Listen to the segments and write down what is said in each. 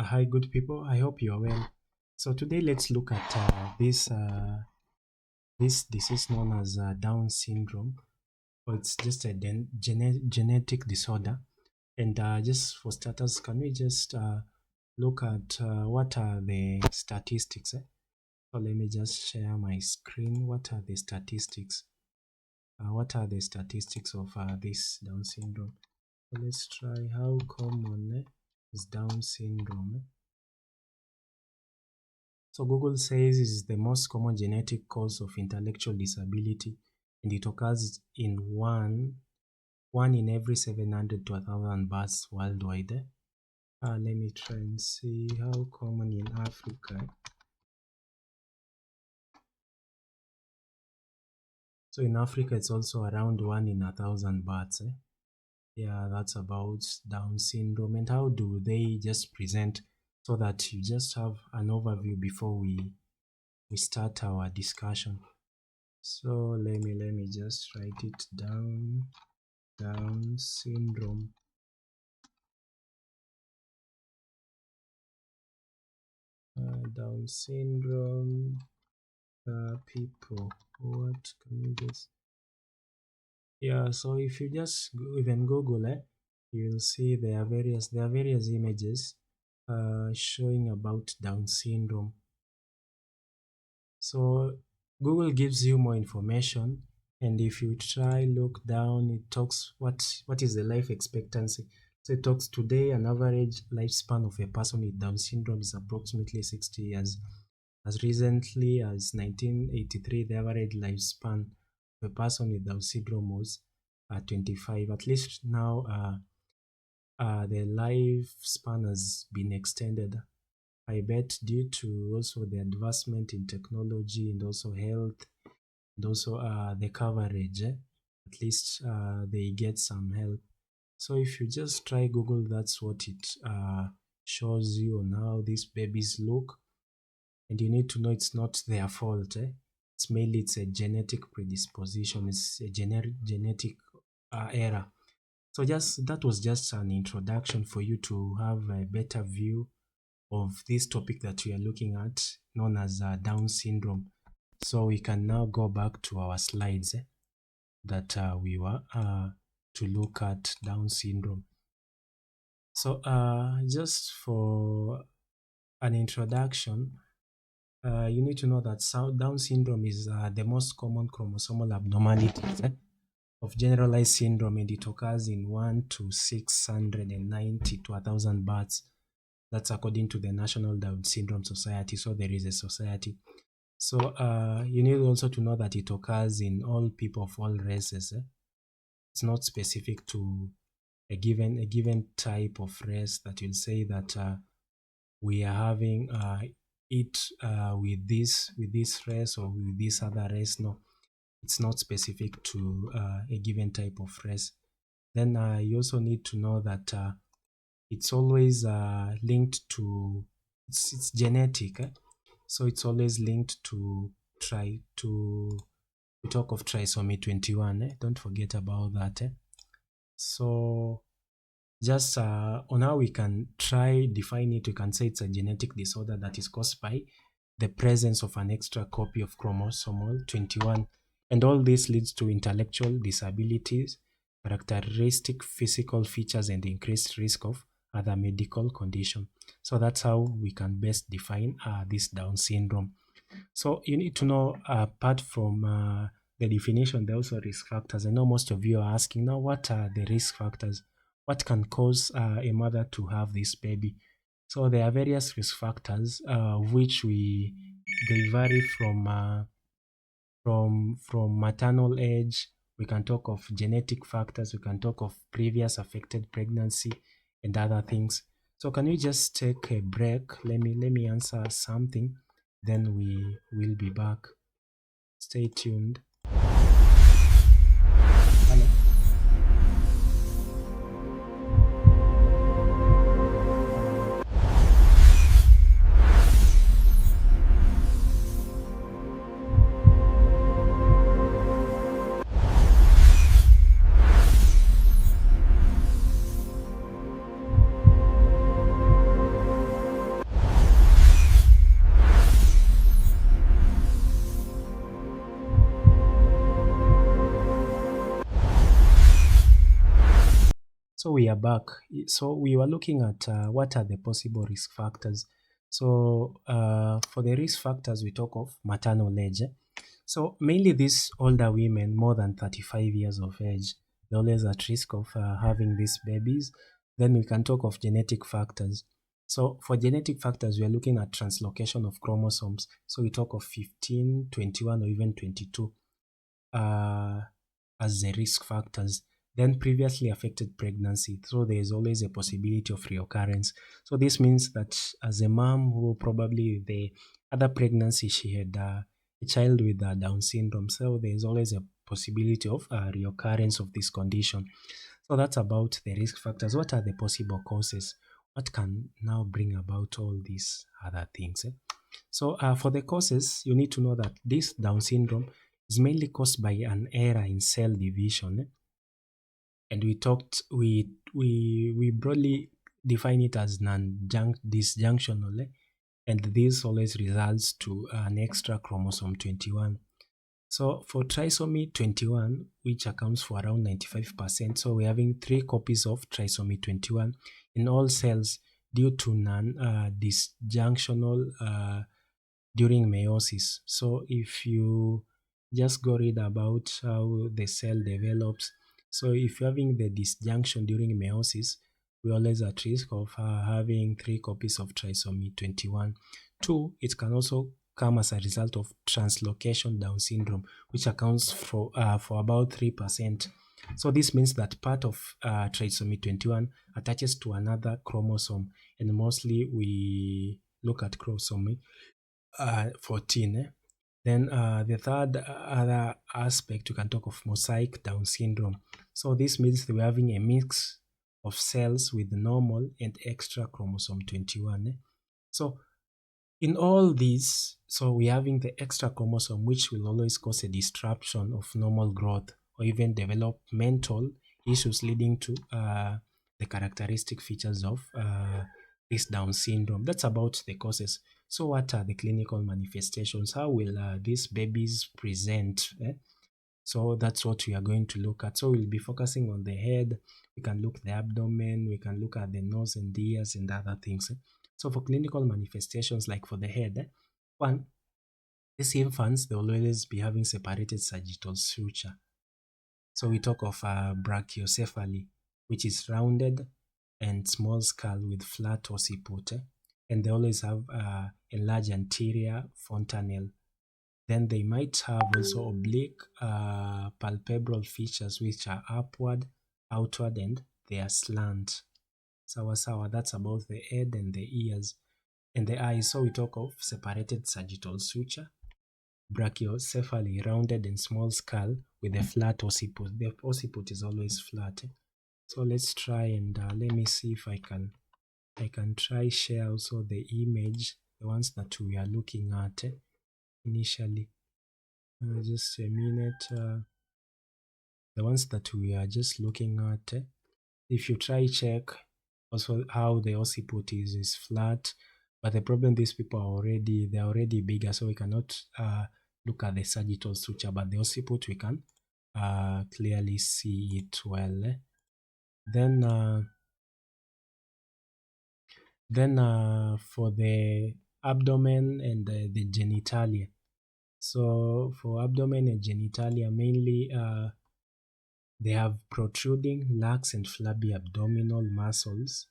Hi, good people. I hope you are well. So today, let's look at this disease known as Down syndrome. It's just a genetic disorder. And just for starters, can we just look at what are the statistics? So let me just share my screen. What are the statistics? What are the statistics of this Down syndrome? So let's try how common is Down syndrome. So Google says it's the most common genetic cause of intellectual disability, and it occurs in one in every 700 to 1,000 births worldwide. Let me try and see how common in Africa. So in Africa, it's also around 1 in 1,000 births. Yeah, that's about Down syndrome. And how do they just present, so that you just have an overview before we start our discussion? So let me just write it down. Down syndrome. Down syndrome people. What can you just? Yeah. So if you just even Google it, you'll see there are various images showing about Down syndrome. So Google gives you more information, and if you try look down, it talks what is the life expectancy. So it talks today an average lifespan of a person with Down syndrome is approximately 60 years. As recently as 1983, the average lifespan of a person with Down syndrome was 25. At least now, the lifespan has been extended. I bet due to also the advancement in technology and also health, and also the coverage. At least they get some help. So if you just try Google, that's what it shows you on how these babies look. And you need to know it's not their fault. It's a genetic predisposition. It's a genetic error. So that was just an introduction for you to have a better view of this topic that we are looking at, known as Down syndrome. So we can now go back to our slides that we were to look at Down syndrome. So just for an introduction, you need to know that Down syndrome is the most common chromosomal abnormality of generalized syndrome, and it occurs in 1 to 690 to 1,000 births. That's according to the National Down Syndrome Society. So there is a society. So you need also to know that it occurs in all people of all races. It's not specific to a given type of race that will say that we are having it with this race or with this other race. No, it's not specific to a given type of race. Then you also need to know that it's always linked to it's genetic. So it's always linked to we talk of trisomy 21. Don't forget about that. So just on how we can try define it, we can say it's a genetic disorder that is caused by the presence of an extra copy of chromosomal 21, and all this leads to intellectual disabilities, characteristic physical features, and increased risk of other medical condition. So that's how we can best define this Down syndrome. So you need to know, apart from the definition, there are also risk factors. I know most of you are asking now, what are the risk factors? What can cause a mother to have this baby? So there are various risk factors, which they vary from maternal age. We can talk of genetic factors. We can talk of previous affected pregnancy and other things. So can you just take a break? Let me answer something, then we will be back. Stay tuned. Hello. So we are back. So we were looking at what are the possible risk factors. So for the risk factors, we talk of maternal age. So mainly these older women, more than 35 years of age, they're always at risk of having these babies. Then we can talk of genetic factors. So for genetic factors, we are looking at translocation of chromosomes. So we talk of 15, 21, or even 22 uh, as the risk factors. Then previously affected pregnancy. So there is always a possibility of reoccurrence. So this means that as a mom who probably the other pregnancy she had a child with Down syndrome, so there is always a possibility of reoccurrence of this condition. So that's about the risk factors. What are the possible causes? What can now bring about all these other things? So for the causes, you need to know that this Down syndrome is mainly caused by an error in cell division. And we broadly define it as non-disjunctional, and this always results to an extra chromosome 21. So for trisomy 21, which accounts for around 95%, so we're having 3 copies of trisomy 21 in all cells due to non-disjunctional during meiosis. So if you just go read about how the cell develops, so if you're having the disjunction during meiosis, we're always at risk of having 3 copies of trisomy 21. 2, it can also come as a result of translocation Down syndrome, which accounts for about 3%. So this means that part of trisomy 21 attaches to another chromosome, and mostly we look at chromosome 14. Then the third other aspect, you can talk of mosaic Down syndrome. So this means we're having a mix of cells with normal and extra chromosome 21. So in all these, so we're having the extra chromosome, which will always cause a disruption of normal growth or even developmental issues leading to the characteristic features of this Down syndrome. That's about the causes. So what are the clinical manifestations? How will these babies present? So that's what we are going to look at. So we'll be focusing on the head. We can look at the abdomen. We can look at the nose and the ears and other things. So for clinical manifestations, like for the head, one, these infants, they will always be having separated sagittal suture. So we talk of brachiocephaly, which is rounded and small skull with flat occiput, and they always have enlarged anterior fontanelle. Then they might have also oblique palpebral features, which are upward, outward, and they are slant. Sawa, that's about the head and the ears. And the eyes, so we talk of separated sagittal suture, brachiocephaly, rounded and small skull with a flat occiput. The occiput is always flat. So let's try and let me see if I can try share also the image, the ones that we are looking at initially. Just a minute. The ones that we are just looking at. If you try check also how the occiput is flat, but the problem these people are already bigger, so we cannot look at the sagittal suture, but the occiput we can clearly see it well. Then for the abdomen and the genitalia. So for abdomen and genitalia, mainly they have protruding, lax, and flabby abdominal muscles.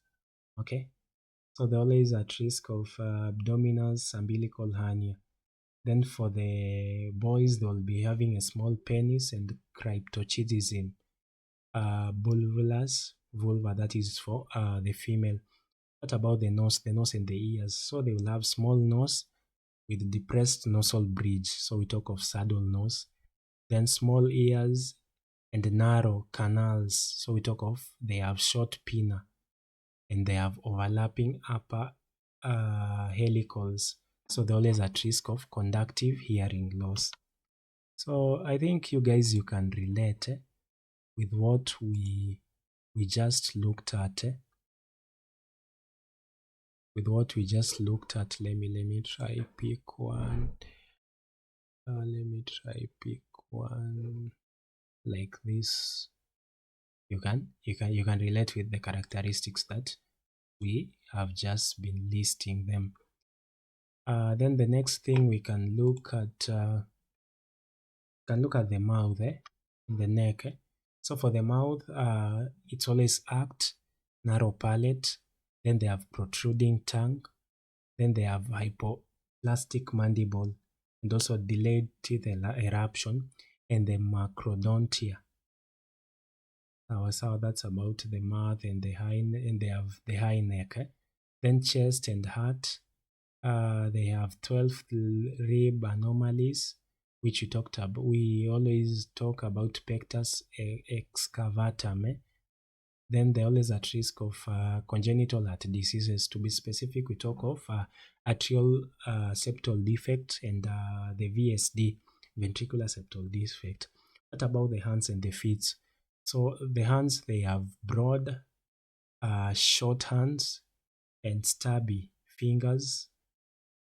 Okay, so they're always at risk of abdominals, umbilical hernia. Then for the boys, they'll be having a small penis and cryptorchidism. Bulvulus, vulva, that is for the female. What about the nose? The nose and the ears. So they will have small nose with depressed nasal bridge. So we talk of saddle nose. Then small ears and narrow canals. So we talk of they have short pinna and they have overlapping upper helicals. So they're always at risk of conductive hearing loss. So I think you guys, you can relate with what we just looked at. With what we just looked at, let me try pick one. Let me try pick one like this. you can relate with the characteristics that we have just been listing them. Then the next thing we can look at the mouth, the neck. So for the mouth, it's always arched, narrow palate. Then they have protruding tongue. Then they have hypoplastic mandible, and also delayed teeth eruption, and the macrodontia. So that's about the mouth and the high, and they have the high neck. Then chest and heart. They have 12 rib anomalies, which we talked about. We always talk about pectus excavatum. Then they're always at risk of congenital heart diseases. To be specific, we talk of atrial septal defect and the VSD, ventricular septal defect. What about the hands and the feet? So the hands, they have broad, short hands and stubby fingers.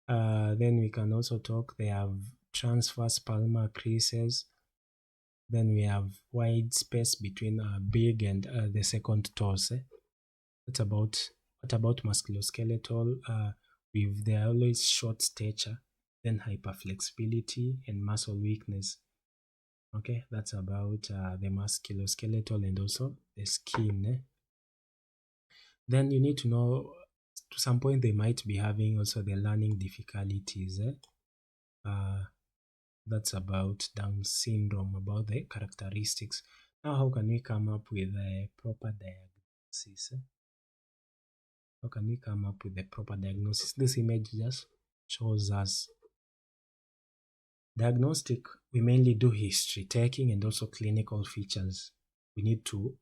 Then we can also talk, they have transverse palmar creases. Then we have wide space between big and the second toes. What about musculoskeletal? With their always short stature, then hyperflexibility and muscle weakness. Okay, that's about the musculoskeletal and also the skin. Then you need to know, to some point they might be having also the learning difficulties. That's about Down syndrome, about the characteristics. Now, how can we come up with a proper diagnosis? How can we come up with a proper diagnosis? This image just shows us diagnostic. We mainly do history taking and also clinical features. We need to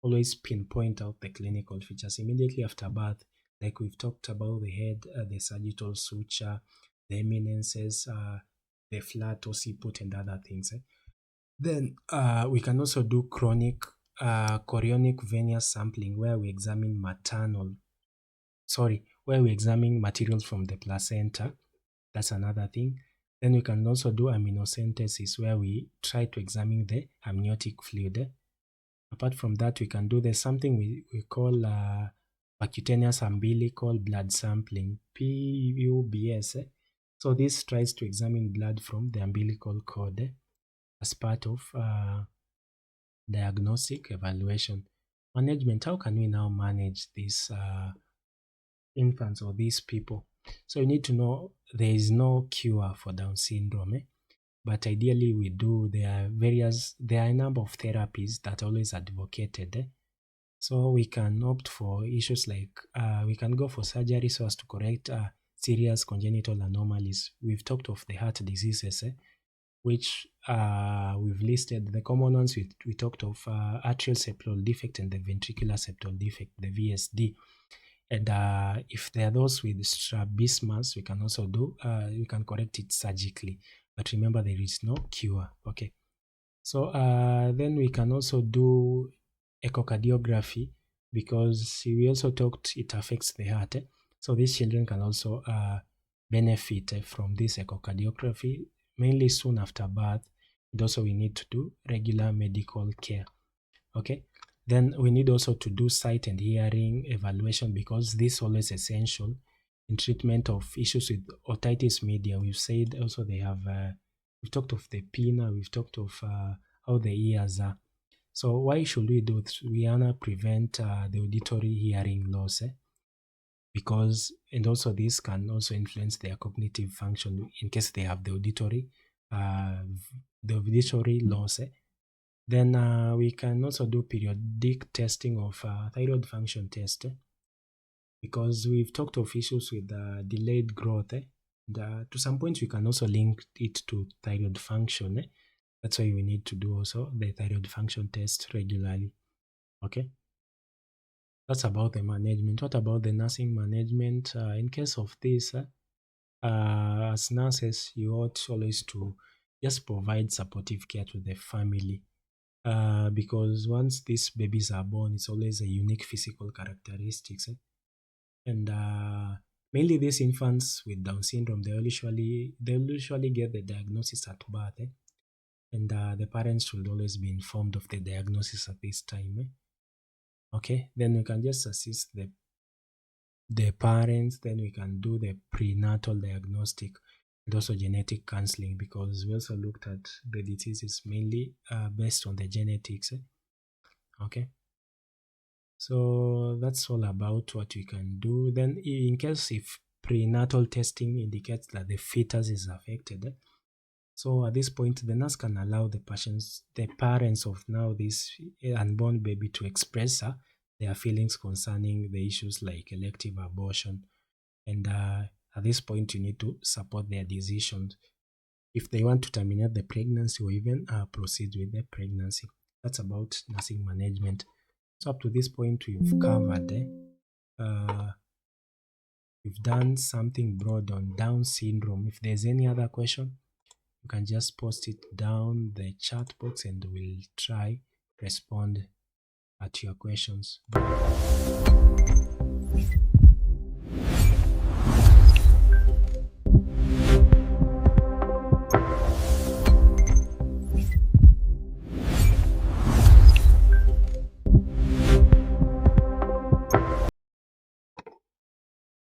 always pinpoint out the clinical features immediately after birth, like we've talked about the head, the sagittal suture, the eminences, the flat occiput, and other things. Then we can also do chronic chorionic venous sampling, where we examine materials from the placenta. That's another thing. Then we can also do amniocentesis, where we try to examine the amniotic fluid. Apart from that, we can do something we call percutaneous umbilical blood sampling, PUBS. So this tries to examine blood from the umbilical cord as part of diagnostic evaluation. Management, how can we now manage these infants or these people? So you need to know there is no cure for Down syndrome, but ideally we do. There are a number of therapies that are always advocated. So we can opt for issues like we can go for surgery so as to correct serious congenital anomalies. We've talked of the heart diseases, which we've listed. The common ones, we talked of atrial septal defect and the ventricular septal defect, the VSD. And if there are those with strabismus, we can also we can correct it surgically. But remember, there is no cure. Okay. So then we can also do echocardiography, because we also talked it affects the heart. So these children can also benefit from this echocardiography, mainly soon after birth. And also we need to do regular medical care. Okay. Then we need also to do sight and hearing evaluation, because this is always essential in treatment of issues with otitis media. We've said also they have, we've talked of the pinna, we've talked of how the ears are. So why should we do this? We want to prevent the auditory hearing loss, because, and also this can also influence their cognitive function in case they have the auditory loss. Then we can also do periodic testing of thyroid function test, because we've talked of issues with delayed growth. And to some point, we can also link it to thyroid function. That's why we need to do also the thyroid function test regularly. Okay. That's about the management. What about the nursing management? In case of this, as nurses, you ought always to just provide supportive care to the family. Because once these babies are born, it's always a unique physical characteristics. And mainly these infants with Down syndrome, they'll usually get the diagnosis at birth. and the parents should always be informed of the diagnosis at this time. Okay, then we can just assist the parents, then we can do the prenatal diagnostic and also genetic counseling, because we also looked at the diseases mainly based on the genetics. Okay, so that's all about what we can do. Then in case if prenatal testing indicates that the fetus is affected, so at this point the nurse can allow the parents of now this unborn baby to express their feelings concerning the issues like elective abortion, and at this point you need to support their decisions if they want to terminate the pregnancy or even proceed with the pregnancy. That's about nursing management. So up to this point we've covered we've done something broad on Down syndrome. If there's any other question, you can just post it down the chat box and we'll try respond at your questions.